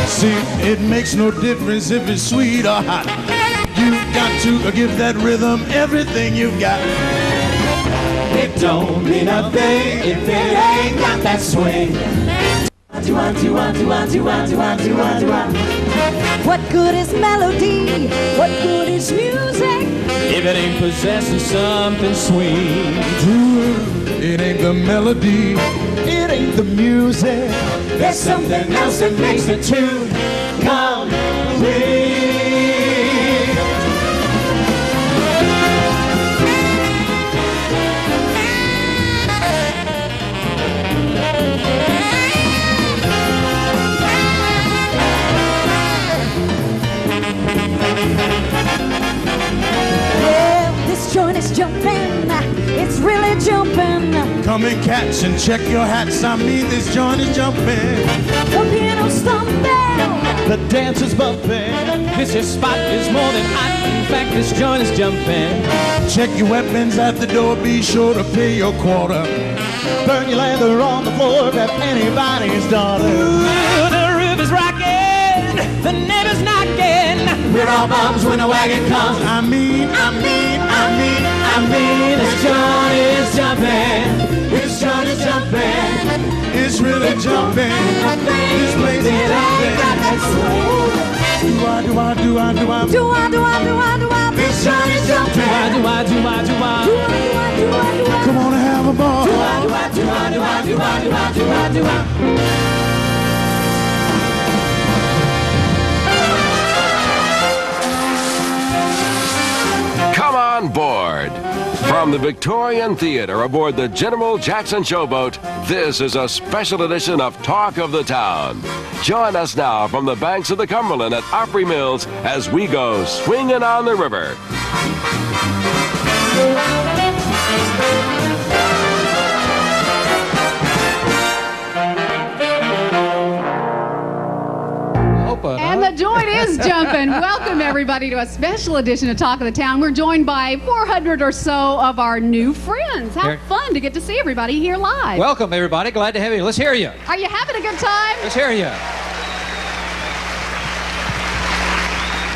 See, it makes no difference if it's sweet or hot. You've got to give that rhythm everything you've got. It don't mean a thing if it ain't got that swing. What good is melody? What good is music if it ain't possessing something sweet? It ain't the melody, it ain't the music. There's something else that makes the tune complete. Yeah, this joint is jumping. It's really jumping. Come in, cats, and check your hats. I mean, this joint is jumping. The piano's thumping. The dance is bumping. This here spot is more than hot. In fact, this joint is jumping. Check your weapons at the door. Be sure to pay your quarter. Burn your leather on the floor if anybody's daughter. Ooh, the roof is rocking. The neighbors knocking. We're all bums when the wagon comes. I mean, this joint is jumping. This joint is jumping. it's really jumping. This place is jumping. Do I? This joint is jumping. Come on and have a ball. Come on board. From the Victorian Theater aboard the General Jackson Showboat, this is a special edition of Talk of the Town. Join us now from the banks of the Cumberland at Opry Mills as we go swinging on the river. And the joint is jumping. Welcome, everybody, to a special edition of Talk of the Town. We're joined by 400 or so of our new friends. How fun to get to see everybody here live. Welcome, everybody. Glad to have you. Let's hear you. Are you having a good time? Let's hear you.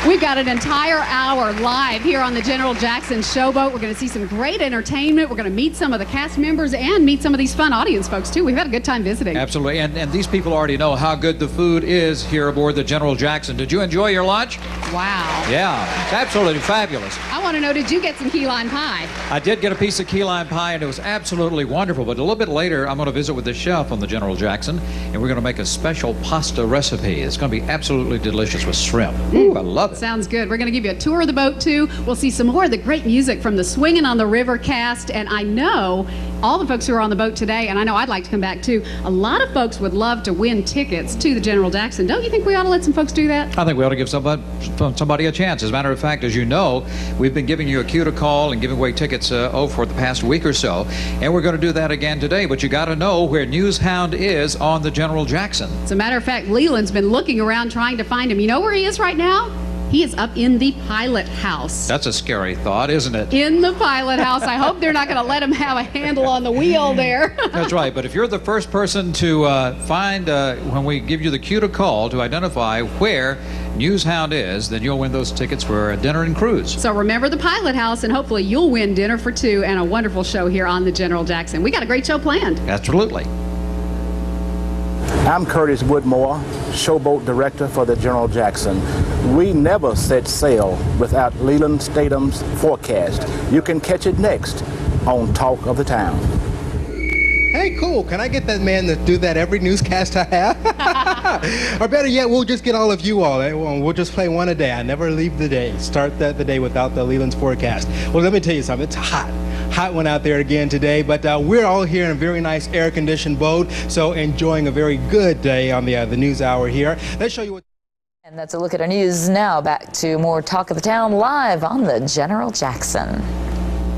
We've got an entire hour live here on the General Jackson Showboat. We're going to see some great entertainment. We're going to meet some of the cast members and meet some of these fun audience folks, too. We've had a good time visiting. Absolutely. And these people already know how good the food is here aboard the General Jackson. Did you enjoy your lunch? Wow. Yeah. It's absolutely fabulous. I want to know, did you get some key lime pie? I did get a piece of key lime pie, and it was absolutely wonderful. But a little bit later, I'm going to visit with the chef on the General Jackson, and we're going to make a special pasta recipe. It's going to be absolutely delicious with shrimp. Ooh, I love it. Sounds good. We're going to give you a tour of the boat, too. We'll see some more of the great music from the Swingin' on the River cast. And I know all the folks who are on the boat today, and I know I'd like to come back, too. A lot of folks would love to win tickets to the General Jackson. Don't you think we ought to let some folks do that? I think we ought to give somebody a chance. As a matter of fact, as you know, we've been giving you a cue to call and giving away tickets for the past week or so. And we're going to do that again today. But you got to know where Newshound is on the General Jackson. As a matter of fact, Leland's been looking around trying to find him. You know where he is right now? He is up in the pilot house. That's a scary thought, isn't it? In the pilot house. I hope they're not going to let him have a handle on the wheel there. That's right. But if you're the first person to find, when we give you the cue to call, to identify where Newshound is, then you'll win those tickets for a dinner and cruise. So remember the pilot house, and hopefully you'll win dinner for two and a wonderful show here on the General Jackson. We got a great show planned. Absolutely. I'm Curtis Woodmore, Showboat Director for the General Jackson. We never set sail without Leland Stathem's forecast. You can catch it next on Talk of the Town. Hey, cool. Can I get that man to do that every newscast I have? Or better yet, we'll just get all of you all. We'll just play one a day. I never leave the day. Start the day without the Leland's forecast. Well, let me tell you something. It's hot. Hot one out there again today, but we're all here in a very nice air-conditioned boat, so enjoying a very good day on the news hour here. Let's show you what... And that's a look at our news now. Back to more Talk of the Town live on the General Jackson.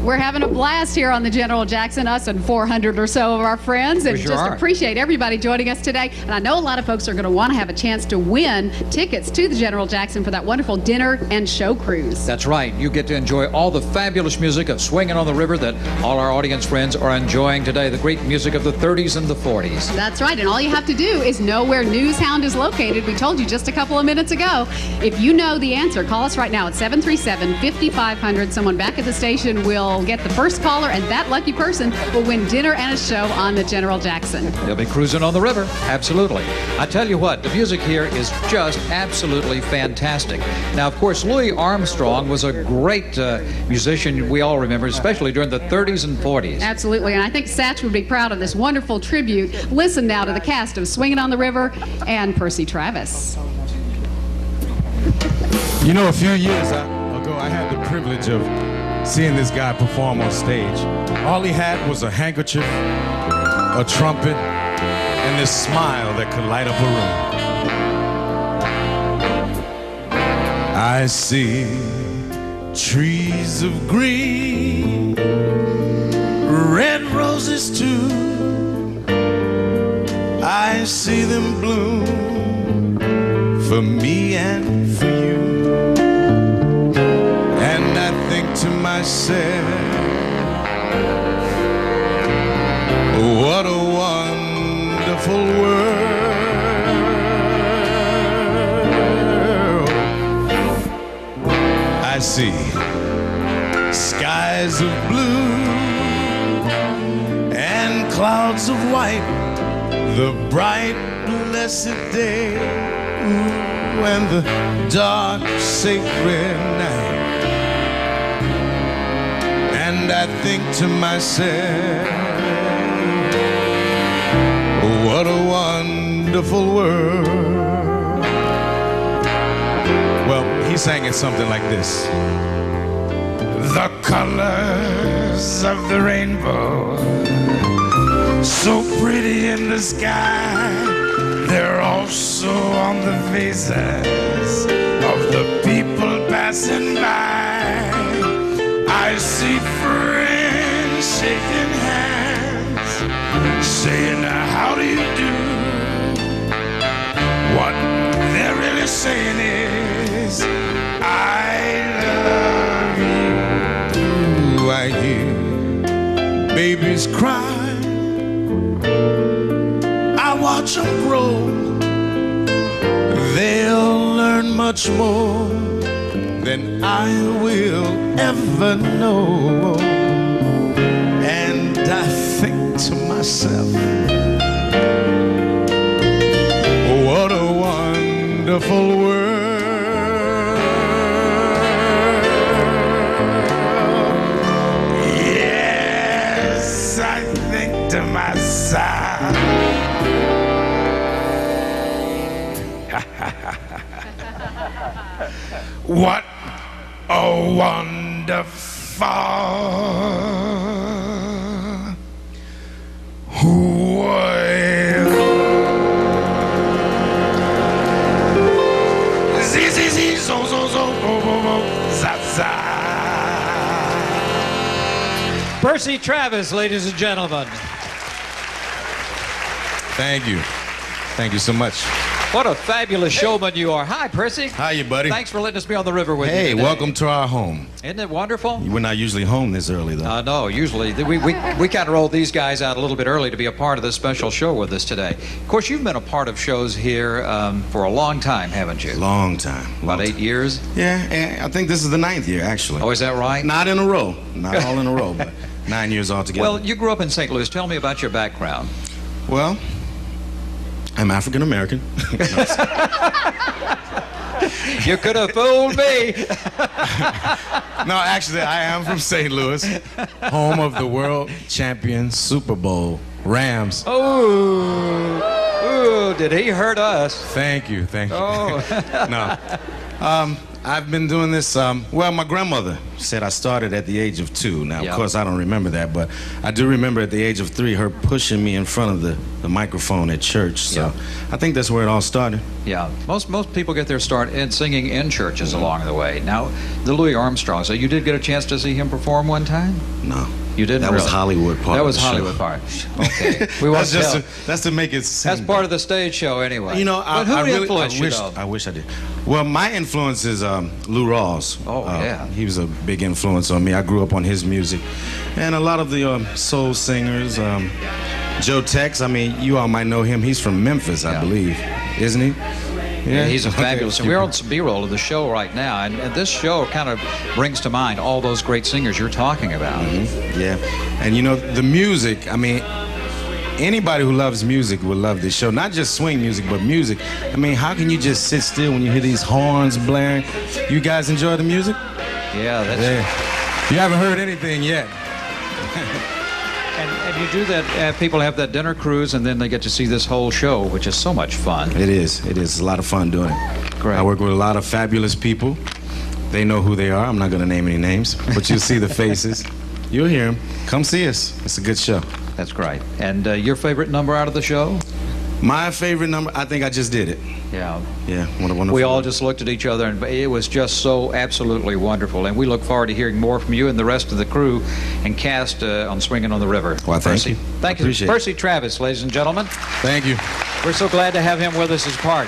We're having a blast here on the General Jackson, us and 400 or so of our friends, and We sure just are. appreciate everybody joining us today. And I know a lot of folks are going to want to have a chance to win tickets to the General Jackson for that wonderful dinner and show cruise. That's right. You get to enjoy all the fabulous music of Swingin' on the River that all our audience friends are enjoying today, the great music of the 30s and the 40s. That's right, and all you have to do is know where News Hound is located. We told you just a couple of minutes ago. If you know the answer, call us right now at 737-5500. Someone back at the station will get the first caller, and that lucky person will win dinner and a show on the General Jackson. They'll be cruising on the river. Absolutely. I tell you what, the music here is just absolutely fantastic. Now, of course, Louis Armstrong was a great musician we all remember, especially during the 30s and 40s. Absolutely, and I think Satch would be proud of this wonderful tribute. Listen now to the cast of Swingin' on the River and Percy Travis. You know, a few years ago, I had the privilege of seeing this guy perform on stage. All he had was a handkerchief, a trumpet, and this smile that could light up a room. I see trees of green, red roses too. I see them bloom for me and for you. And I think to myself, what a wonderful world. I see skies of blue and clouds of white, the bright blessed day, ooh, and the dark sacred night. And I think to myself, what a wonderful world. Well, he sang it something like this. The colors of the rainbow, so pretty in the sky, they're also on the faces of the people passing by. I see friends shaking hands, saying, how do you do? What they're really saying is, I love you. I hear babies cry, I watch them grow. They'll learn much more than I will ever know. And I think to myself, what a wonderful world. Yes, I think to myself, what a wonderful world. Zee, zee, zee, zo, zo, zo, bo, bo, bo, za, za. Percy Travis, ladies and gentlemen. Thank you. Thank you so much. What a fabulous showman you are. Hi, Percy. How you, buddy? Thanks for letting us be on the river with you Hey, today. welcome to our home. Isn't it wonderful? We're not usually home this early, though. No, usually. We kind of rolled these guys out a little bit early to be a part of this special show with us today. Of course, you've been a part of shows here for a long time, haven't you? Long time. About 8 years? Yeah, I think this is the 9th year, actually. Oh, is that right? Not in a row. Not all in a row, but 9 years altogether. Well, you grew up in St. Louis. Tell me about your background. Well, I'm African American. You could have fooled me. No, actually, I am from St. Louis, home of the world champion Super Bowl Rams. Oh. Ooh, did he hurt us? Thank you, thank you. Oh. No. I've been doing this, well, my grandmother said I started at the age of 2. Now, Yeah. of course, I don't remember that, but I do remember at the age of 3, her pushing me in front of the microphone at church. So Yeah. I think that's where it all started. Yeah, most people get their start in singing in churches along the way. Now, the Louis Armstrong, so you did get a chance to see him perform one time? No. You didn't That was really? Hollywood part That of was the show. Hollywood part. Okay. We won't That's just tell. that's to make it seem That's part of the stage show anyway. You know, but who I really influenced you, wish, though? I wish I did. Well, my influence is Lou Rawls. Oh, yeah. He was a big influence on me. I grew up on his music. And a lot of the soul singers, Joe Tex, I mean, you all might know him. He's from Memphis, I believe. Isn't he? Yeah, he's a Okay. fabulous. And we're on some B-roll of the show right now, and this show kind of brings to mind all those great singers you're talking about. Mm-hmm. Yeah. And you know, the music, I mean, anybody who loves music will love this show. Not just swing music, but music. I mean, how can you just sit still when you hear these horns blaring? You guys enjoy the music? Yeah, that's. Yeah. You haven't heard anything yet. And you do that. People have that dinner cruise, and then they get to see this whole show, which is so much fun. It is. It is. It's a lot of fun doing it. Great. I work with a lot of fabulous people. They know who they are. I'm not going to name any names, but you'll see the faces. You'll hear them. Come see us. It's a good show. That's great. And your favorite number out of the show? My favorite number, I think I just did it. Yeah. Yeah, what a wonderful. We all just looked at each other, and it was just so absolutely wonderful. And we look forward to hearing more from you and the rest of the crew and cast on Swingin' on the River. Well, thank Percy. you. Thank you. Appreciate it. Percy Travis, ladies and gentlemen. Thank you. We're so glad to have him with us as part.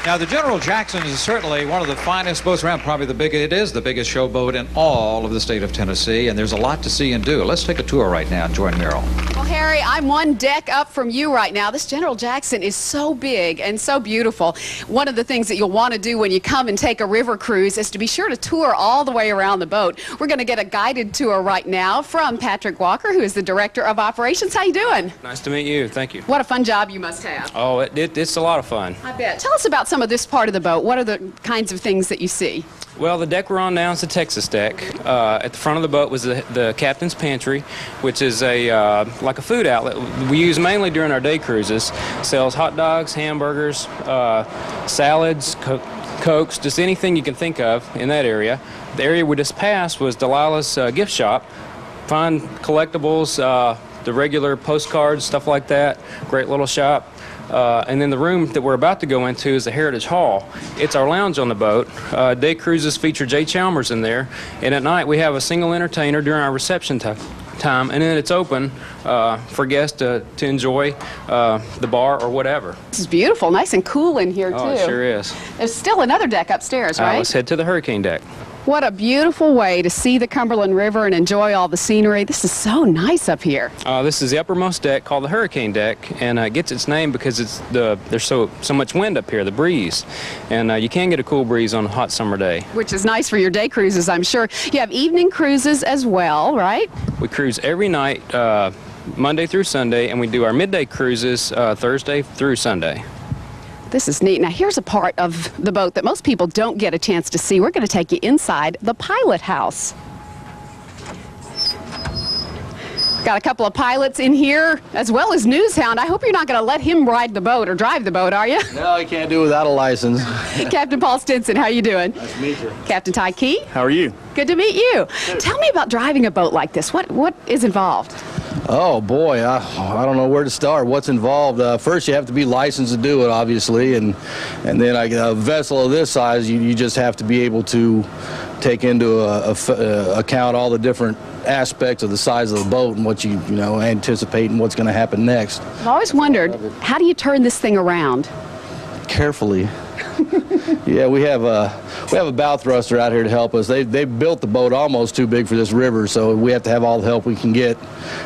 Now, the General Jackson is certainly one of the finest boats around. Probably it is the biggest showboat in all of the state of Tennessee, and there's a lot to see and do. Let's take a tour right now and join Merrill. Well, Harry, I'm one deck up from you right now. This General Jackson is so big and so beautiful. One of the things that you'll want to do when you come and take a river cruise is to be sure to tour all the way around the boat. We're going to get a guided tour right now from Patrick Walker, who is the Director of Operations. How you doing? Nice to meet you. Thank you. What a fun job you must have. Oh, it's a lot of fun. I bet. Tell us about some of this part of the boat. What are the kinds of things that you see? Well, the deck we're on now is the Texas deck. At the front of the boat was the captain's pantry, which is like a food outlet we use mainly during our day cruises. Sells hot dogs, hamburgers, salads, Cokes, just anything you can think of in that area. The area we just passed was Delilah's gift shop. Fine collectibles, the regular postcards, stuff like that. Great little shop. And then the room that we're about to go into is the Heritage Hall. It's our lounge on the boat. Day cruises feature Jay Chalmers in there. And at night we have a single entertainer during our reception time, and then it's open for guests to enjoy the bar or whatever. This is beautiful, nice and cool in here, too. Oh, it sure is. There's still another deck upstairs, right? Let's head to the Hurricane deck. What a beautiful way to see the Cumberland River and enjoy all the scenery. This is so nice up here. This is the uppermost deck called the Hurricane deck, and it gets its name because there's so much wind up here, the breeze, and you can get a cool breeze on a hot summer day. Which is nice for your day cruises, I'm sure. You have evening cruises as well, right? We cruise every night, Monday through Sunday, and we do our midday cruises Thursday through Sunday. This is neat. Now, here's a part of the boat that most people don't get a chance to see. We're going to take you inside the pilot house. Got a couple of pilots in here, as well as Newshound. I hope you're not going to let him ride the boat or drive the boat, are you? No, I can't do it without a license. Captain Paul Stinson, how you doing? Nice to meet you. Captain Ty Key? How are you? Good to meet you. Tell me about driving a boat like this. What is involved? Oh boy, I don't know where to start. What's involved? First, you have to be licensed to do it, obviously, and then a vessel of this size, you just have to be able to take into account all the different aspects of the size of the boat and what you anticipate and what's going to happen next. I've always wondered, how do you turn this thing around? Carefully. Yeah, we have a bow thruster out here to help us. They built the boat almost too big for this river, so we have to have all the help we can get.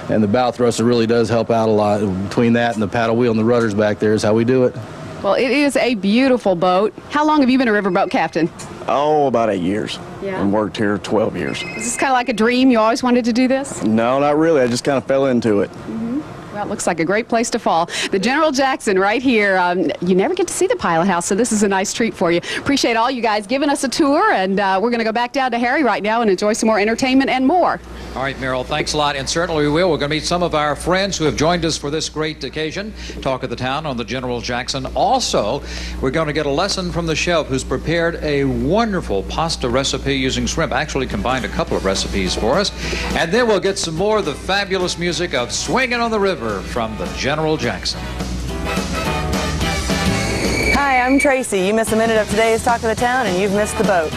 And the bow thruster really does help out a lot. Between that and the paddle wheel and the rudders back there is how we do it. Well, it is a beautiful boat. How long have you been a riverboat captain? Oh, about 8 years. Yeah. And worked here 12 years. Is this kind of like a dream? You always wanted to do this? No, not really. I just kind of fell into it. Mm-hmm. Well, it looks like a great place to fall. The General Jackson right here. You never get to see the Pilot House, so this is a nice treat for you. Appreciate all you guys giving us a tour, and we're going to go back down to Harry right now and enjoy some more entertainment and more. All right, Meryl, thanks a lot, and certainly we will. We're going to meet some of our friends who have joined us for this great occasion. Talk of the Town on the General Jackson. Also, we're going to get a lesson from the chef who's prepared a wonderful pasta recipe using shrimp. Actually combined a couple of recipes for us. And then we'll get some more of the fabulous music of Swingin' on the River from the General Jackson. Hi, I'm Tracy. You miss a minute of today's Talk of the Town and you've missed the boat.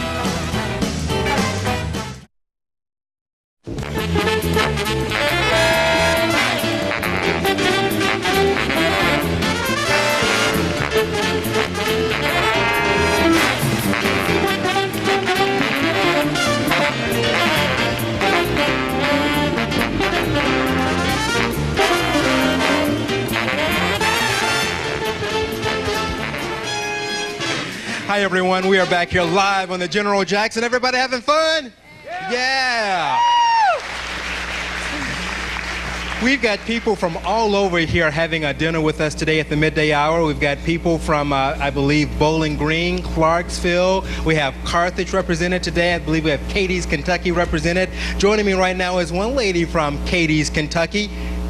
Hi, everyone. We are back here live on the General Jackson. Everybody having fun? Yeah. We've got people from all over here having a dinner with us today at the midday hour. We've got people from, I believe, Bowling Green, Clarksville. We have Carthage represented today. I believe we have Katie's, Kentucky represented. Joining me right now is one lady from Katie's, Kentucky.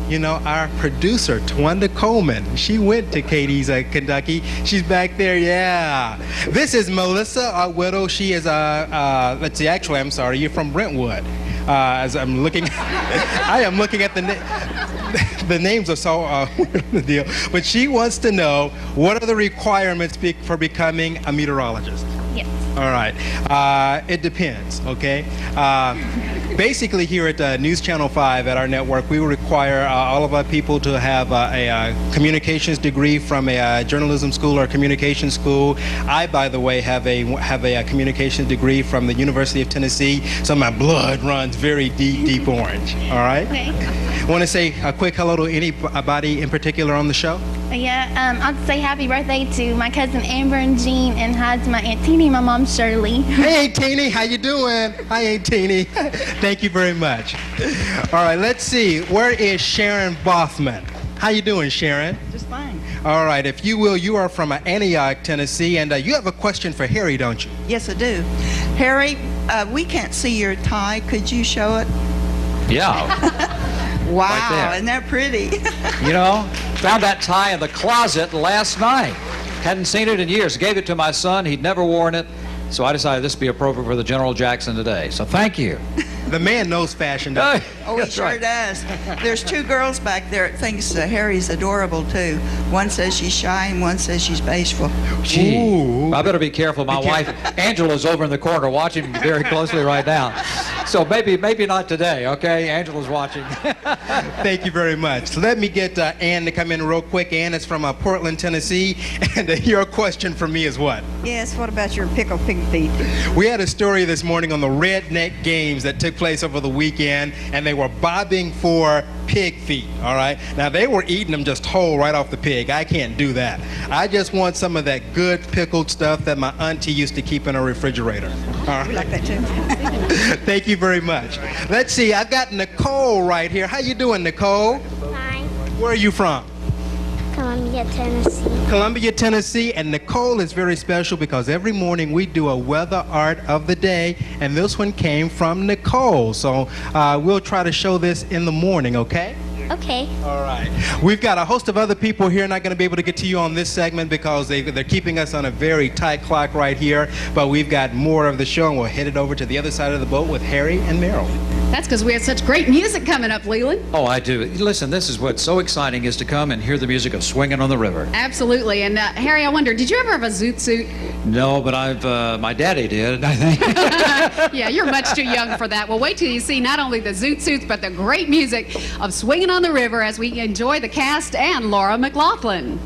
You know, our producer, Twanda Coleman. She went to Katie's, Kentucky. She's back there, yeah. This is Melissa, our widow. She is, let's see, actually, I'm sorry, you're from Brentwood. As I'm looking, I am looking at the names are so the deal. But she wants to know, what are the requirements for becoming a meteorologist? Yes. All right. It depends, okay? Basically, here at News Channel 5 at our network, we require all of our people to have a communications degree from a journalism school or communications school. I, by the way, have a communications degree from the University of Tennessee, so my blood runs very deep, deep orange. All right? Okay. Want to say a quick hello to anybody in particular on the show? Yeah, I'll say happy birthday to my cousin Amber and Jean, and hi to my Aunt Teeny and my mom Shirley. Hey, Aunt Teeny, how you doing? Hi, Aunt Teeny. Thank you very much. All right, let's see. Where is Sharon Bothman? How you doing, Sharon? Just fine. All right, if you will, you are from Antioch, Tennessee, and you have a question for Harry, don't you? Yes, I do. Harry, we can't see your tie. Could you show it? Yeah. Wow, Right there. isn't that pretty? You know, found that tie in the closet last night. Hadn't seen it in years. Gave it to my son. He'd never worn it. So I decided this would be appropriate for the General Jackson today. So thank you. The man knows fashion, doesn't he? Oh, he sure does. There's two girls back there that thinks Harry's adorable, too. One says she's shy and one says she's bashful. Gee, I better be careful. My wife, Angela's over in the corner watching me very closely right now. So maybe not today, okay? Angela's watching. Thank you very much. So let me get Ann to come in real quick. Ann is from Portland, Tennessee. And your question for me is what? Yes, what about your pickled pig feet? We had a story this morning on the Redneck Games that took place over the weekend, and they were bobbing for pig feet, all right? Now, they were eating them just whole right off the pig. I can't do that. I just want some of that good pickled stuff that my auntie used to keep in her refrigerator. All right? We like that, too. Thank you very much. Let's see, I've got Nicole right here. How you doing, Nicole? Fine. Where are you from? Columbia, Tennessee. Columbia, Tennessee, and Nicole is very special because every morning we do a weather art of the day, and this one came from Nicole. So we'll try to show this in the morning, okay? Okay. All right. We've got a host of other people here, not going to be able to get to you on this segment because they're keeping us on a very tight clock right here, but we've got more of the show, and we'll head it over to the other side of the boat with Harry and Meryl. That's because we have such great music coming up, Leland. Oh, I do. Listen, this is what's so exciting is to come and hear the music of Swingin' on the River. Absolutely. And Harry, I wonder, did you ever have a zoot suit? No, but my daddy did, I think. Yeah, you're much too young for that. Well, wait till you see not only the zoot suits, but the great music of Swingin' on the River as we enjoy the cast and Laura McLaughlin.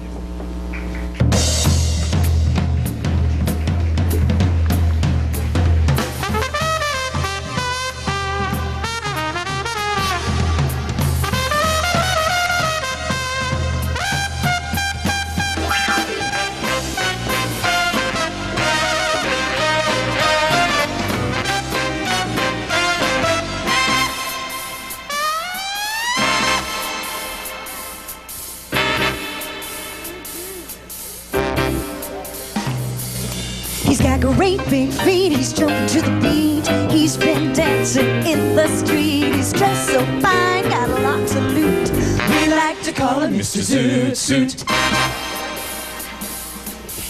great big feet. He's jumping to the beat. He's been dancing in the street. He's dressed so fine, got lots of loot. We like to call him Mr. Zoot Suit.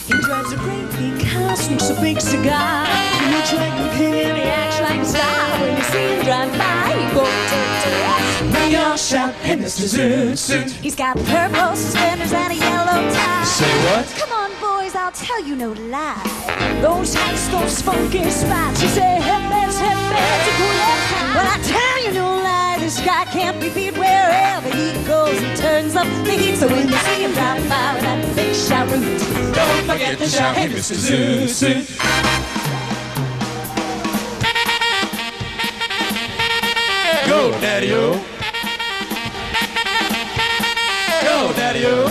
He drives a great big car, smokes a big cigar. He looks like a pin, he acts like a star. When you see him drive by, you go toot-toot. We all shout, hey, Mr. Zoot Suit. He's got purple suspenders and a yellow tie. Say what? Come on, boys, I'll tell you no lie. Those hats, those funky spots. You say, headbands, headbands, a cool time. Well, I tell you no lie, this guy can't be beat wherever he goes. He turns up the heat, so when you see him drive by with that big shout, don't forget to shout, hey, Mr. Zoot Suit. Go, Daddy-O. Go, Daddy-O.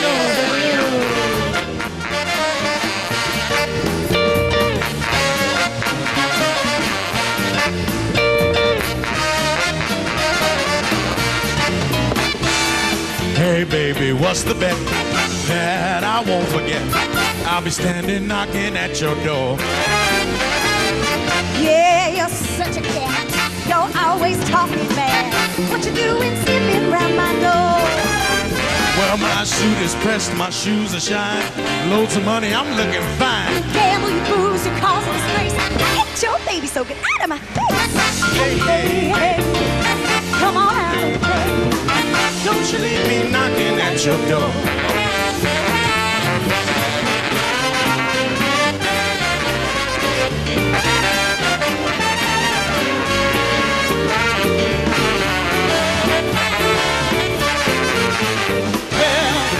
Go, Daddy-O. Hey, baby, what's the bet that I won't forget? I'll be standing knocking at your door. Yeah, you're such a cat. You're always talking bad. What you doing sniffing round my door? Well, my suit is pressed, my shoes are shine. Loads of money, I'm looking fine. You gamble, you booze, you cause a disgrace. I hate your baby, so get out of my face. Hey, hey, hey, come on out and play. Don't you leave me knocking at your door.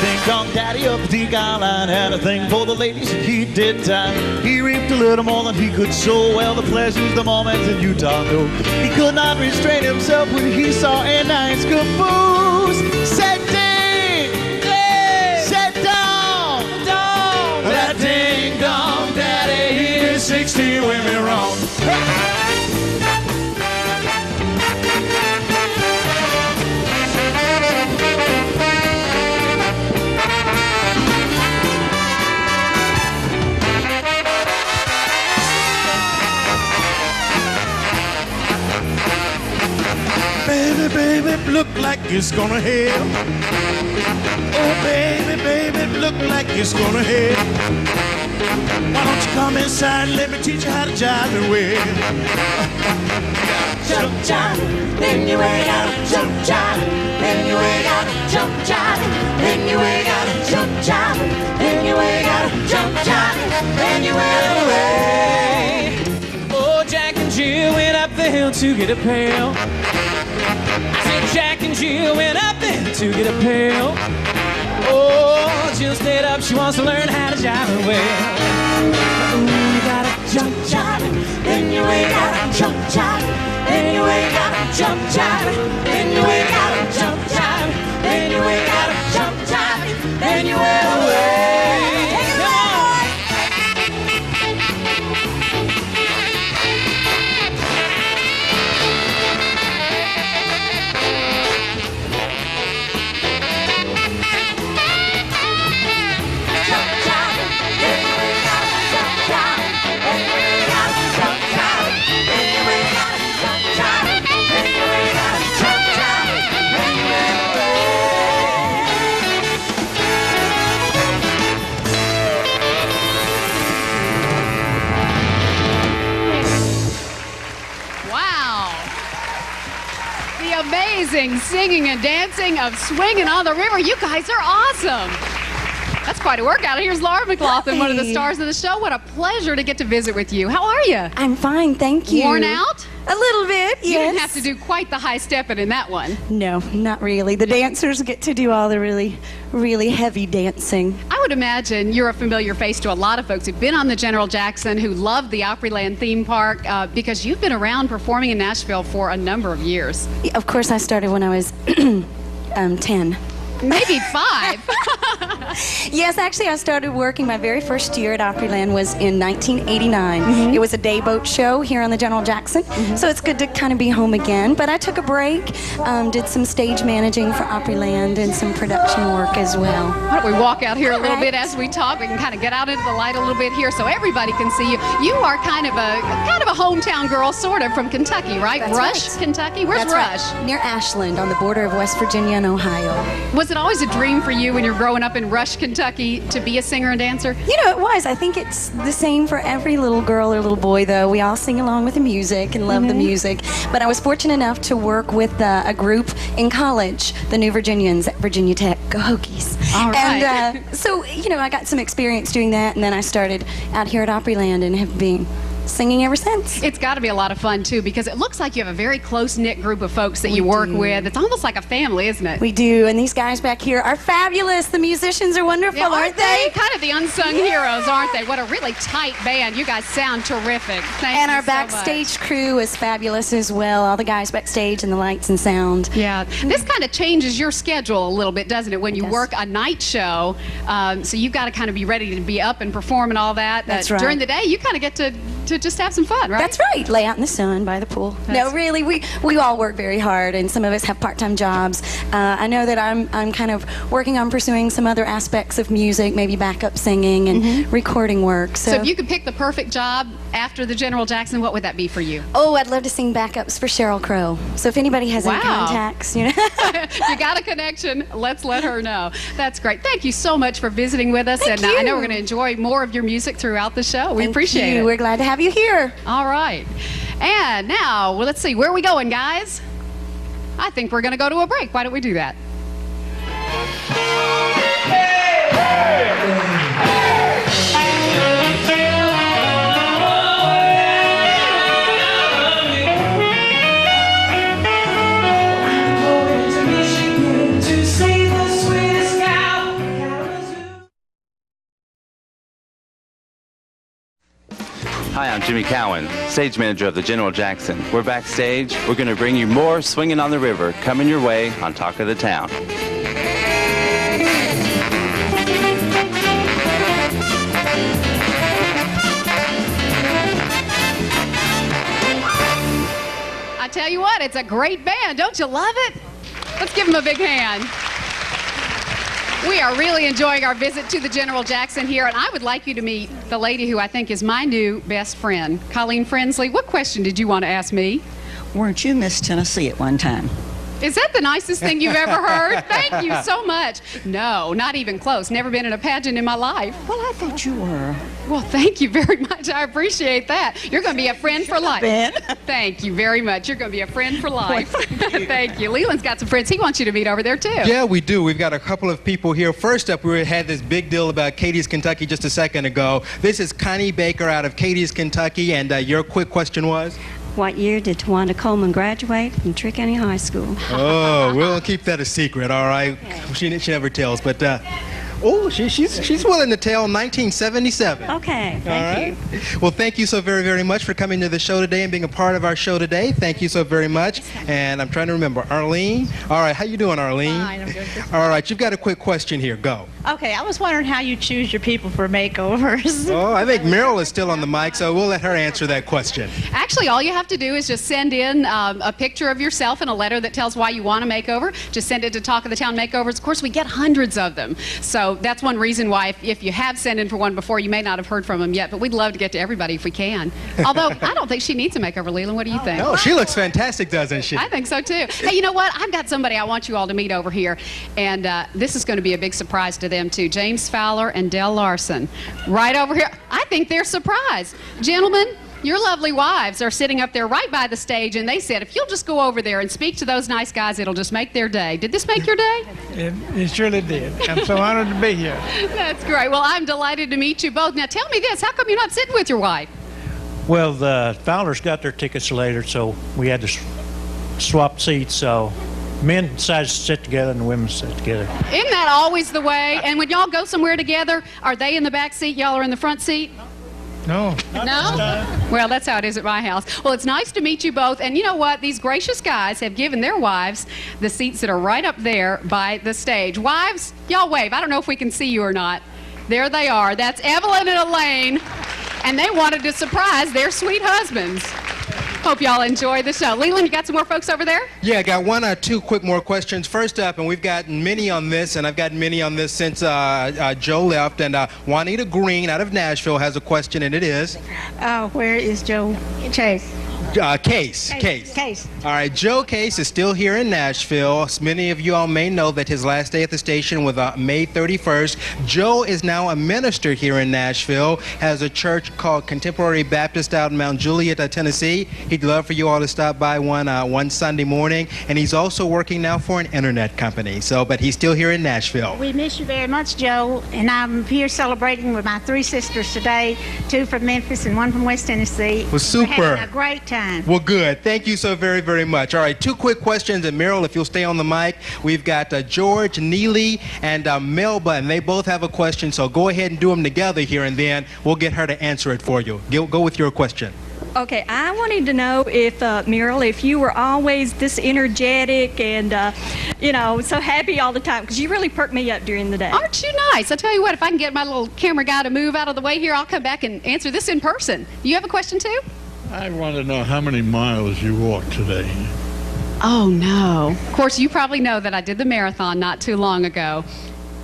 Ding-dong daddy up the line had a thing for the ladies, he did time. He reaped a little more than he could sow. Well, the pleasures, the moments in Utah know. He could not restrain himself when he saw a nice caboose. Said ding, ding, said dong, dong. That ding-dong daddy, he is 60 women wrong. Baby, baby, look like it's gonna hail. Oh, baby, baby, look like it's gonna hail. Why don't you come inside and let me teach you how to jive and wail? Jump jive, then you ain't gotta jump jive, then you ain't gotta jump jive, then you ain't gotta jump jive, then you ain't gotta jump jive, then you ain't away. Oh, Jack and Jill went up the hill to get a pail. I said Jack and Jill went up the hill to get a pail. Oh, Jill stayed up, she wants to learn how to jive and wail. Ooh, you gotta jump jive, then you ain't gotta jump jive, then you ain't gotta jump jive, then you ain't gotta jump jive, then you ain't gotta jump jive, then you ain't away. Come on! Amazing singing and dancing of Swingin' on the River. You guys are awesome. That's quite a workout. Here's Laura McLaughlin, one of the stars of the show. What a pleasure to get to visit with you. How are you? I'm fine, thank you. Worn out? A little bit, yes. You didn't have to do quite the high stepping in that one. No, not really. The dancers get to do all the really heavy dancing. I would imagine you're a familiar face to a lot of folks who've been on the General Jackson, who love the Opryland theme park, because you've been around performing in Nashville for a number of years. Of course, I started when I was 10. Maybe 5. Yes, actually, I started working. My very first year at Opryland was in 1989. It was a day boat show here on the General Jackson, so it's good to kind of be home again. But I took a break, did some stage managing for Opryland and some production work as well. Why don't we walk out here a little bit as we talk? We can kind of get out into the light a little bit here so everybody can see you. You are kind of a hometown girl, sort of, from Kentucky, right? That's Rush, right. Kentucky? Where's That's Rush? right. Near Ashland, on the border of West Virginia and Ohio. Was it always a dream for you when you're growing up in Rush, Kentucky, to be a singer and dancer? You know, it was. I think it's the same for every little girl or little boy, though. We all sing along with the music and love the music. But I was fortunate enough to work with a group in college, the New Virginians at Virginia Tech. Go Hokies. All right. And so, you know, I got some experience doing that, and then I started out here at Opryland and have been singing ever since. It's got to be a lot of fun, too, because it looks like you have a very close-knit group of folks that you work with. It's almost like a family, isn't it? We do, and these guys back here are fabulous. The musicians are wonderful, Yeah, aren't they? Kind of the unsung heroes, aren't they? What a really tight band. You guys sound terrific. Thank And you our so backstage much. crew is fabulous as well. All the guys backstage and the lights and sound. Yeah, this kind of changes your schedule a little bit, doesn't it? When you work a night show, so you've got to kind of be ready to be up and perform and all that. That's right. During the day, you kind of get to just have some fun, right? That's right. Lay out in the sun by the pool. No, really, we all work very hard, and some of us have part-time jobs. I know that I'm kind of working on pursuing some other aspects of music, maybe backup singing and recording work. So if you could pick the perfect job after the General Jackson, what would that be for you? Oh, I'd love to sing backups for Sheryl Crow. So if anybody has any contacts, you know. You got a connection, let's let her know. That's great. Thank you so much for visiting with us. Thank and I know you. we're going to enjoy more of your music throughout the show. We Thank appreciate you. it. We're glad to have you here. All right. And now, well, let's see, where are we going, guys? I think we're going to go to a break. Why don't we do that? Hi, I'm Jimmy Cowan, stage manager of the General Jackson. We're backstage. We're going to bring you more Swingin' on the River coming your way on Talk of the Town. I tell you what, it's a great band. Don't you love it? Let's give them a big hand. We are really enjoying our visit to the General Jackson here, and I would like you to meet the lady who I think is my new best friend, Colleen Frensley. What question did you want to ask me? Weren't you Miss Tennessee at one time? Is that the nicest thing you've ever heard? Thank you so much. No, not even close. Never been in a pageant in my life. Well, I thought you were. Well, thank you very much. I appreciate that. You're going to be a friend for life. been. Thank you very much. You're going to be a friend for life. Thank you. Leland's got some friends he wants you to meet over there, too. Yeah, we do. We've got a couple of people here. First up, we had this big deal about Katie's, Kentucky just a second ago. This is Connie Baker out of Katie's, Kentucky, and your quick question was? What year did Tawanda Coleman graduate from Tree County High School? Oh, we'll keep that a secret, all right? She never tells, but she's willing to tell 1977. Okay, thank you. Well, thank you so very, very much for coming to the show today and being a part of our show today. Thank you so very much. And I'm trying to remember, Arlene. All right, how you doing, Arlene? Fine, I'm doing good. All right, you've got a quick question here. Go. Okay, I was wondering how you choose your people for makeovers. Oh, I think Meryl is still on the mic, so we'll let her answer that question. Actually, all you have to do is just send in a picture of yourself and a letter that tells why you want a makeover. Just send it to Talk of the Town Makeovers. Of course, we get hundreds of them. So that's one reason why if you have sent in for one before, you may not have heard from them yet, but we'd love to get to everybody if we can. Although, I don't think she needs a makeover, Leland. What do you think? No, she looks fantastic, doesn't she? I think so, too. Hey, you know what? I've got somebody I want you all to meet over here, and this is going to be a big surprise to them, too. James Fowler and Dell Larson, right over here. I think they're surprised. Gentlemen, your lovely wives are sitting up there right by the stage, and they said, if you'll just go over there and speak to those nice guys, it'll just make their day. Did this make your day? It surely did. I'm so honored to be here. That's great. Well, I'm delighted to meet you both. Now, tell me this. How come you're not sitting with your wife? Well, the Fowlers got their tickets later, so we had to swap seats, so men decided to sit together and the women sit together. Isn't that always the way? And when y'all go somewhere together, are they in the back seat, y'all are in the front seat? No. No? Well, that's how it is at my house. Well, it's nice to meet you both. And you know what? These gracious guys have given their wives the seats that are right up there by the stage. Wives, y'all wave. I don't know if we can see you or not. There they are. That's Evelyn and Elaine. And they wanted to surprise their sweet husbands. Hope y'all enjoy the show. Leland, you got some more folks over there? Yeah, I got one or two quick more questions. First up, and we've gotten many on this, and I've gotten many on this since Joe left, and Juanita Green out of Nashville has a question, and it is? Where is Joe Chase? Case. All right, Joe Case is still here in Nashville. Many of you all may know that his last day at the station was May 31st. Joe is now a minister here in Nashville, has a church called Contemporary Baptist out in Mount Juliet, Tennessee. He'd love for you all to stop by one Sunday morning, and he's also working now for an internet company. But he's still here in Nashville. We miss you very much, Joe, and I'm here celebrating with my 3 sisters today, 2 from Memphis and 1 from West Tennessee. Well, super. We're having a great time. Well, good. Thank you so very, very much. All right, 2 quick questions. And Meryl, if you'll stay on the mic, we've got George, Neely, and Melba, and they both have a question. So go ahead and do them together here, and then we'll get her to answer it for you. Go with your question. Okay, I wanted to know if, Meryl, if you were always this energetic and, so happy all the time, because you really perk me up during the day. Aren't you nice? I tell you what, if I can get my little camera guy to move out of the way here, I'll come back and answer this in person. You have a question, too? I want to know how many miles you walked today. Oh, no. Of course, you probably know that I did the marathon not too long ago.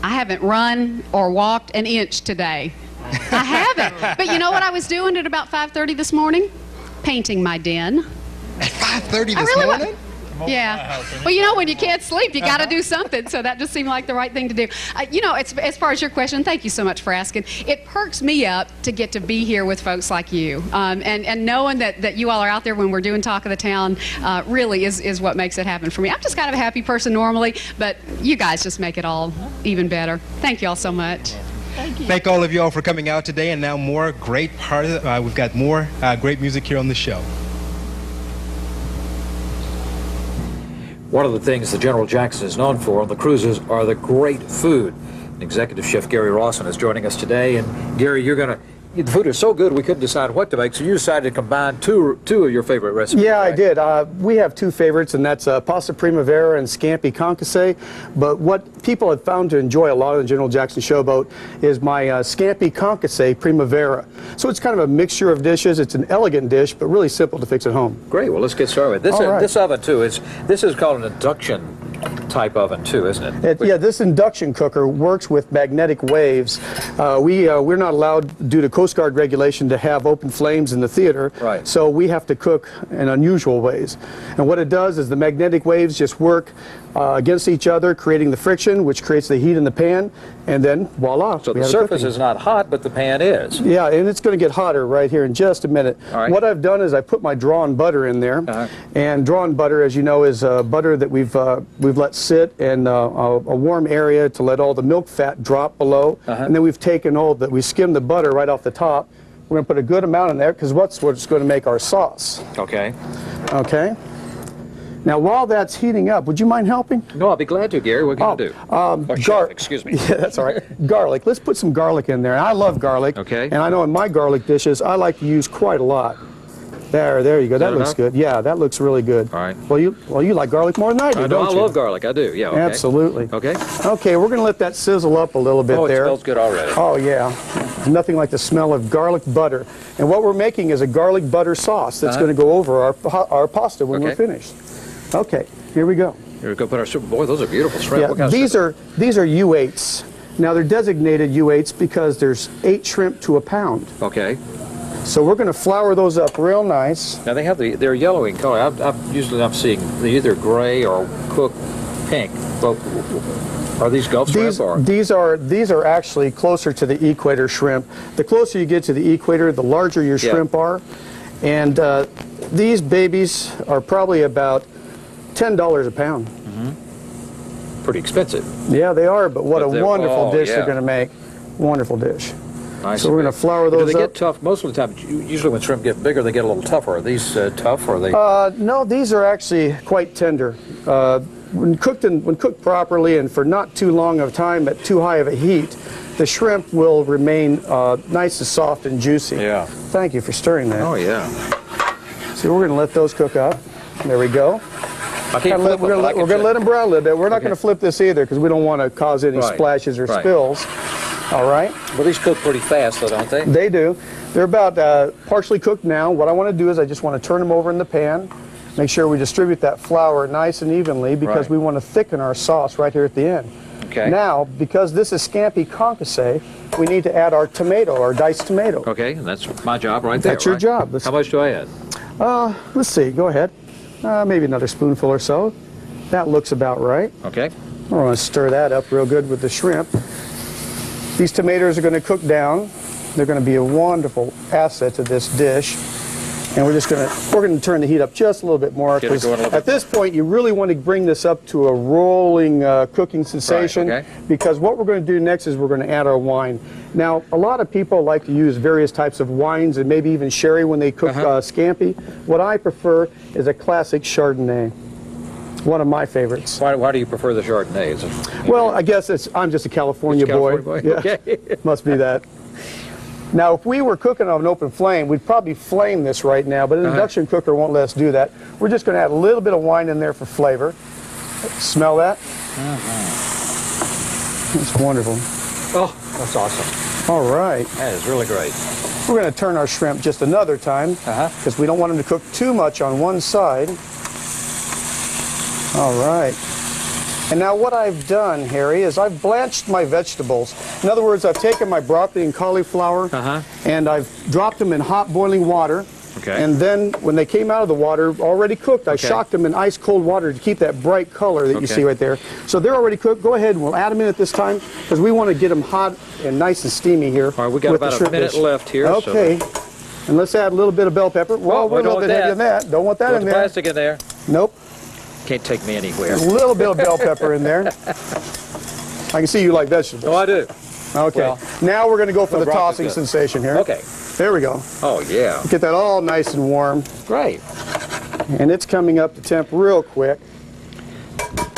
I haven't run or walked an inch today. I haven't. But you know what I was doing at about 5:30 this morning? Painting my den. At 5:30 this morning? Yeah. Well, you know, when you can't sleep, you got to do something. So that just seemed like the right thing to do. As far as your question, thank you so much for asking. It perks me up to get to be here with folks like you. And knowing that you all are out there when we're doing Talk of the Town really is what makes it happen for me. I'm just kind of a happy person normally, but you guys just make it all even better. Thank you all so much. Thank you. Thank all of you all for coming out today. And now more great we've got more great music here on the show. One of the things that General Jackson is known for on the cruises are the great food. Executive Chef Gary Rawson is joining us today. And Gary, the food is so good we couldn't decide what to make, so you decided to combine two of your favorite recipes. Yeah, right? I did. We have 2 favorites, and that's pasta primavera and scampi concasse. But what people have found to enjoy a lot of the General Jackson Showboat is my scampi concasse primavera. So it's kind of a mixture of dishes. It's an elegant dish, but really simple to fix at home. Great. Well, let's get started. This oven too. This is called an induction type oven too, isn't it? Yeah, this induction cooker works with magnetic waves. We're not allowed, due to Coast Guard regulation, to have open flames in the theater. Right. So we have to cook in unusual ways. And what it does is the magnetic waves just work against each other, creating the friction, which creates the heat in the pan, and then voila. So the surface is not hot, but the pan is. Yeah, and it's going to get hotter right here in just a minute. All right. What I've done is I put my drawn butter in there, and drawn butter, as you know, is butter that we've let sit in a warm area to let all the milk fat drop below, and then we've taken we skimmed the butter right off the top. We're going to put a good amount in there because what's going to make our sauce. Okay. Okay. Now, while that's heating up, would you mind helping? No, I'll be glad to, Gary. What can you do? Excuse me. Yeah, that's all right. Garlic. Let's put some garlic in there. And I love garlic. Okay. And I know in my garlic dishes, I like to use quite a lot. There you go. That looks good. Yeah, that looks really good. All right. Well, you like garlic more than I do, don't you? I love garlic. I do. Yeah. Okay. Absolutely. Okay. Okay, we're going to let that sizzle up a little bit there. Oh, it smells good already. Oh, yeah. Nothing like the smell of garlic butter. And what we're making is a garlic butter sauce that's going to go over our pasta when we're finished. Okay, here we go. Here we go. Put our soup. Boy, those are beautiful shrimp. Yeah, what kind these of are U8s. Now they're designated U8s because there's 8 shrimp to a pound. Okay. So we're going to flour those up real nice. Now they're yellow in color. I'm seeing they're either gray or cooked pink. But are these Gulf shrimp? Or? These are actually closer to the equator shrimp. The closer you get to the equator, the larger your shrimp are. And these babies are probably about $10 a pound. Mm-hmm. Pretty expensive. Yeah, they are, but what a wonderful dish they're going to make. Wonderful dish. Nice. So we're going to flour those up. Do they get tough? Most of the time, usually when shrimp get bigger, they get a little tougher. Are these tough, or are they? No, these are actually quite tender. When cooked properly and for not too long of time at too high of a heat, the shrimp will remain nice and soft and juicy. Yeah. Thank you for stirring that. Oh, yeah. So we're going to let those cook up. There we go. I can't flip we're going to let them brown a little bit. We're not going to flip this either because we don't want to cause any splashes or spills. All right. Well, these cook pretty fast, though, don't they? They do. They're about partially cooked now. What I want to do is I just want to turn them over in the pan. Make sure we distribute that flour nice and evenly because we want to thicken our sauce right here at the end. Okay. Now, because this is scampi concasse, we need to add our tomato, our diced tomato. Okay, that's my job right there. That's your job. How much do I add? Let's see. Go ahead. Maybe another spoonful or so. That looks about right. Okay. We're going to stir that up real good with the shrimp. These tomatoes are going to cook down. They're going to be a wonderful asset to this dish. And we're going to turn the heat up just a little bit more. Get it going a little bit. At this point, you really want to bring this up to a rolling cooking sensation. Right, okay. Because what we're going to do next is we're going to add our wine. Now, a lot of people like to use various types of wines and maybe even sherry when they cook scampi. What I prefer is a classic Chardonnay. One of my favorites. Why do you prefer the Chardonnay? Well, I guess I'm just a California boy. Yeah. Okay. Must be that. Now, if we were cooking on an open flame, we'd probably flame this right now, but an induction cooker won't let us do that. We're just going to add a little bit of wine in there for flavor. Smell that? It's wonderful. Oh, that's awesome. All right. That is really great. We're going to turn our shrimp just another time because we don't want them to cook too much on one side. All right. And now what I've done, Harry, is I've blanched my vegetables. In other words, I've taken my broccoli and cauliflower and I've dropped them in hot boiling water. Okay. And then when they came out of the water, already cooked, I shocked them in ice cold water to keep that bright color that you see right there. So they're already cooked. Go ahead and we'll add them in at this time because we want to get them hot and nice and steamy here. All right, we got about a minute left here. Okay. And let's add a little bit of bell pepper. Well, we're a little bit heavier than that. Don't want that in there. Plastic in there. Nope. Can't take me anywhere. A little bit of bell pepper in there. I can see you like vegetables. Oh, I do. Okay. Well, now we're going to go for the tossing sensation here. Okay. There we go. Oh, yeah. Get that all nice and warm. Great. And it's coming up to temp real quick.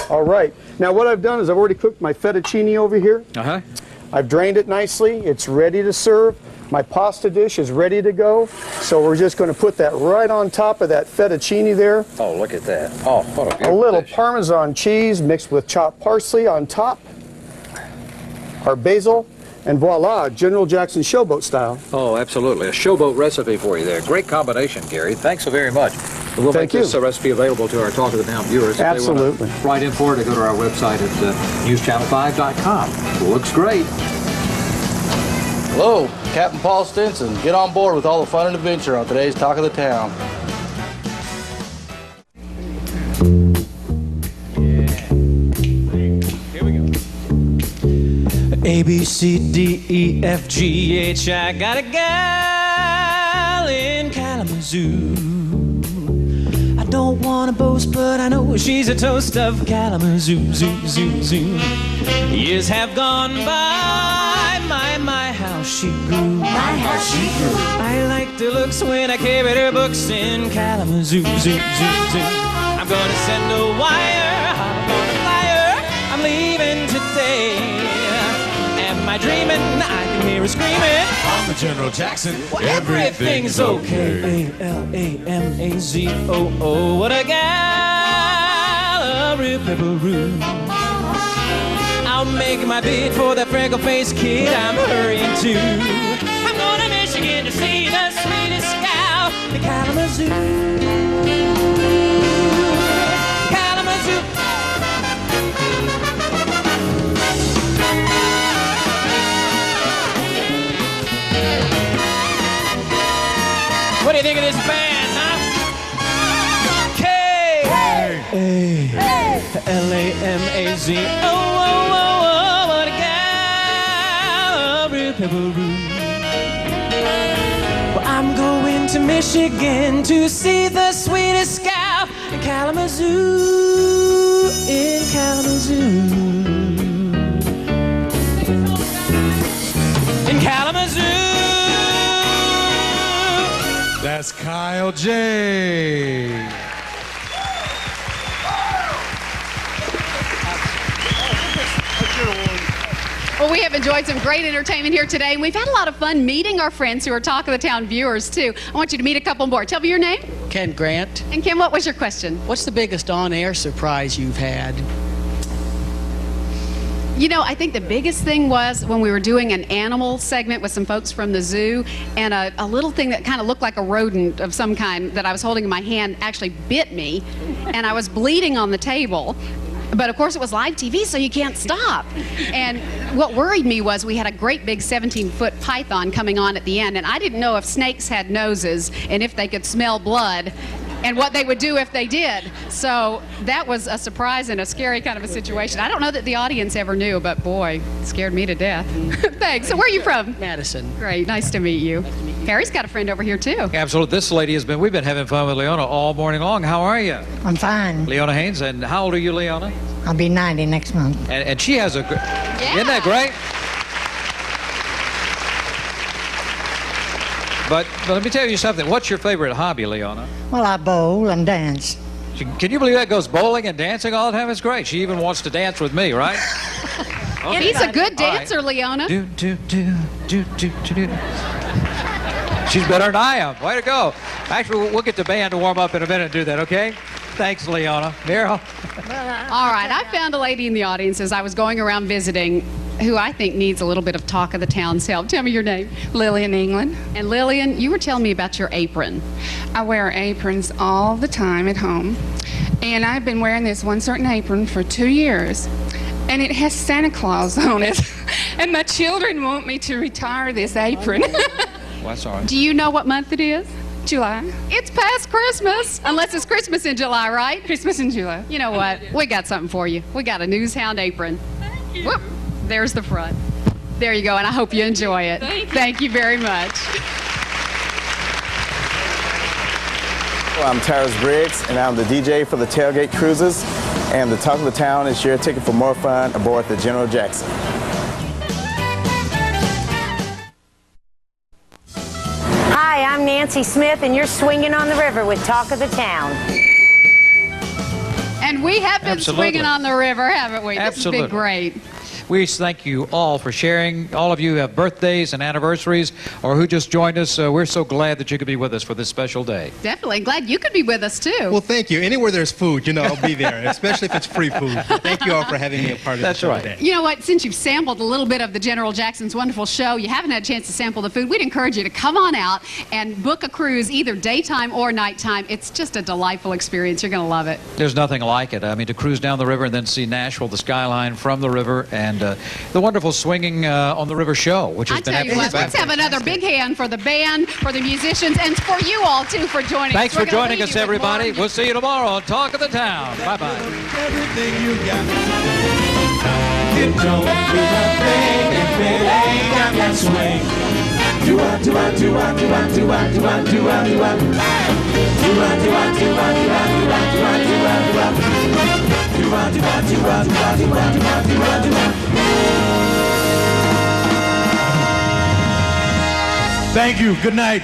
All right. Now what I've done is I've already cooked my fettuccine over here. I've drained it nicely. It's ready to serve. My pasta dish is ready to go. So we're just going to put that right on top of that fettuccine there. Oh, look at that. Oh, what a beautiful A little dish. Parmesan cheese mixed with chopped parsley on top. Our basil. And voila, General Jackson showboat style. Oh, absolutely. A showboat recipe for you there. Great combination, Gary. Thanks so very much. We'll make this recipe available to our Talk of the Town viewers. Absolutely. If they want to write in for it, to go to our website at newschannel5.com. Looks great. Hello, Captain Paul Stinson. Get on board with all the fun and adventure on today's Talk of the Town. A, B, C, D, E, F, G, H. I got a gal in Kalamazoo. I don't want to boast, but I know she's a toast of Kalamazoo. Zoo, zoo, zoo. Years have gone by, my, how she grew. My, how she grew. I liked her looks when I carried her books in Kalamazoo. Zoo, zoo, zoo. I'm gonna send a wire, I'm gonna fly her. I'm leaving today. Am I dreaming? I can hear her screaming. I'm the General Jackson. Everything's okay. A-L-A-M-A-Z-O-O. What a gal, a real pepperoo. I'll make my bid for that freckle-faced kid I'm hurrying to. I'm going to Michigan to see the sweetest gal in Kalamazoo. Kalamazoo. What do you think of this band, huh? K A L A M A Z. Oh, oh, oh, oh, what a gal, a real pepperoo. Well, I'm going to Michigan to see the sweetest gal in Kalamazoo, in Kalamazoo, in Kalamazoo. That's Kyle J. Well, we have enjoyed some great entertainment here today, and we've had a lot of fun meeting our friends who are Talk of the Town viewers, too. I want you to meet a couple more. Tell me your name. Ken Grant. And Ken, what was your question? What's the biggest on-air surprise you've had? You know, I think the biggest thing was when we were doing an animal segment with some folks from the zoo, and a little thing that kind of looked like a rodent of some kind that I was holding in my hand actually bit me, and I was bleeding on the table. But of course it was live TV, so you can't stop. And what worried me was we had a great big 17-foot python coming on at the end, and I didn't know if snakes had noses and if they could smell blood and what they would do if they did. So that was a surprise and a scary kind of a situation. I don't know that the audience ever knew, but boy, it scared me to death. Thanks. So where are you from? Madison. Great. Nice to meet you. Harry's got a friend over here, too. Absolutely. This lady we've been having fun with Leona all morning long. How are you? I'm fine. Leona Haynes. And how old are you, Leona? I'll be 90 next month. And she has isn't that great? But let me tell you something. What's your favorite hobby, Leona? Well, I bowl and dance. Can you believe that goes bowling and dancing all the time? It's great. She even wants to dance with me, right? Okay. He's a good dancer, Leona. Do. She's better than I am. Way to go. Actually, we'll get the band to warm up in a minute and do that, okay? Thanks, Leona. Meryl? All right. I found a lady in the audience as I was going around visiting who I think needs a little bit of Talk of the Town's help. Tell me your name. Lillian England. And Lillian, you were telling me about your apron. I wear aprons all the time at home. And I've been wearing this one certain apron for 2 years. And it has Santa Claus on it. And my children want me to retire this apron. Well, that's all right. Do you know what month it is? July. It's past Christmas. Unless it's Christmas in July, right? Christmas in July. You know what? We got something for you. We got a Newshound apron. Thank you. Whoop. There's the front. There you go, and I hope you enjoy it. Thank you very much. Well, I'm Tyrus Briggs, and I'm the DJ for the Tailgate Cruises. And the Talk of the Town is your ticket for more fun aboard the General Jackson. Hi, I'm Nancy Smith, and you're swinging on the river with Talk of the Town. And we have been swinging on the river, haven't we? Absolutely. This has been great. We thank you all for sharing. All of you who have birthdays and anniversaries or who just joined us. We're so glad that you could be with us for this special day. Definitely. Glad you could be with us, too. Well, thank you. Anywhere there's food, you know, I'll be there, especially if it's free food. But thank you all for having me a part of the show today. You know what? Since you've sampled a little bit of the General Jackson's wonderful show, you haven't had a chance to sample the food, we'd encourage you to come on out and book a cruise either daytime or nighttime. It's just a delightful experience. You're going to love it. There's nothing like it. I mean, to cruise down the river and then see Nashville, the skyline from the river, and the wonderful Swinging on the River show, which has been absolutely fantastic. Let's have another big hand for the band, for the musicians, and for you all, too, for joining us. Thanks for joining us, everybody. We'll see you tomorrow on Talk of the Town. Bye-bye. Everything you got. You don't do a thing if it ain't got that swing. Do-a, do-a, do-a, do-a, do-a, do-a, do-a, do-a. Do-a, do-a, do-a, do-a, do-a, do-a, do-a, do-a. Do-a, do-a, do-a, do-a, do-a, do-a, do-a, do-a. Thank you. Good night.